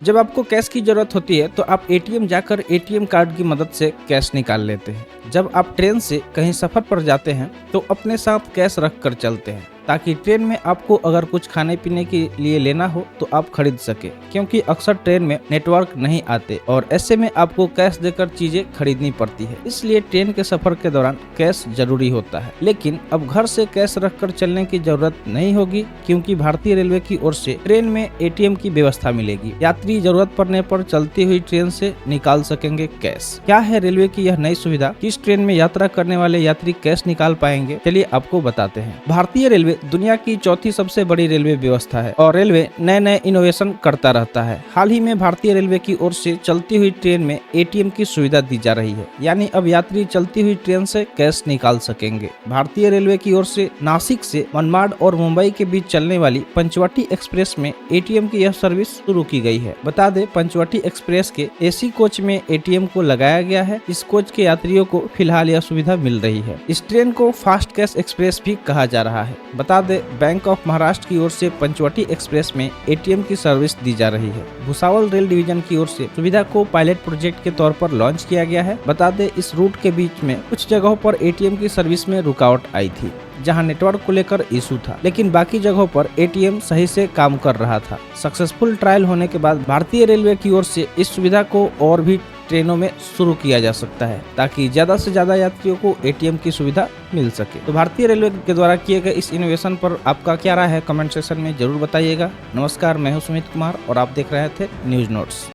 जब आपको कैश की जरूरत होती है तो आप एटीएम जाकर एटीएम कार्ड की मदद से कैश निकाल लेते हैं। जब आप ट्रेन से कहीं सफर पर जाते हैं तो अपने साथ कैश रख कर चलते हैं ताकि ट्रेन में आपको अगर कुछ खाने पीने के लिए लेना हो तो आप खरीद सके, क्योंकि अक्सर ट्रेन में नेटवर्क नहीं आते और ऐसे में आपको कैश देकर चीजें खरीदनी पड़ती है। इसलिए ट्रेन के सफर के दौरान कैश जरूरी होता है। लेकिन अब घर से कैश रखकर चलने की जरूरत नहीं होगी, क्योंकि भारतीय रेलवे की ओर से ट्रेन में एटीएम की व्यवस्था मिलेगी। यात्री जरूरत पड़ने पर चलती हुई ट्रेन से निकाल सकेंगे कैश। क्या है रेलवे की यह नई सुविधा? किस ट्रेन में यात्रा करने वाले यात्री कैश निकाल पाएंगे? चलिए आपको बताते हैं। भारतीय रेलवे दुनिया की चौथी सबसे बड़ी रेलवे व्यवस्था है और रेलवे नए नए इनोवेशन करता रहता है। हाल ही में भारतीय रेलवे की ओर से चलती हुई ट्रेन में एटीएम की सुविधा दी जा रही है, यानी अब यात्री चलती हुई ट्रेन से कैश निकाल सकेंगे। भारतीय रेलवे की ओर से नासिक से मनमाड और मुंबई के बीच चलने वाली पंचवटी एक्सप्रेस में एटीएम की यह सर्विस शुरू की गई है। बता दें, पंचवटी एक्सप्रेस के एसी कोच में एटीएम को लगाया गया है। इस कोच के यात्रियों को फिलहाल यह सुविधा मिल रही है। इस ट्रेन को फास्ट कैश एक्सप्रेस भी कहा जा रहा है। बता दें, बैंक ऑफ महाराष्ट्र की ओर से पंचवटी एक्सप्रेस में एटीएम की सर्विस दी जा रही है। भुसावल रेल डिवीजन की ओर से सुविधा को पायलट प्रोजेक्ट के तौर पर लॉन्च किया गया है। बता दें, इस रूट के बीच में कुछ जगहों पर एटीएम की सर्विस में रुकावट आई थी, जहां नेटवर्क को लेकर इशू था, लेकिन बाकी जगहों पर एटीएम सही से काम कर रहा था। सक्सेसफुल ट्रायल होने के बाद भारतीय रेलवे की ओर से इस सुविधा को और भी ट्रेनों में शुरू किया जा सकता है, ताकि ज्यादा से ज्यादा यात्रियों को एटीएम की सुविधा मिल सके। तो भारतीय रेलवे के द्वारा किए गए इस इनोवेशन पर आपका क्या राय है? कमेंट सेक्शन में जरूर बताइएगा। नमस्कार, मैं हूं सुमित कुमार और आप देख रहे थे न्यूज नोट्स।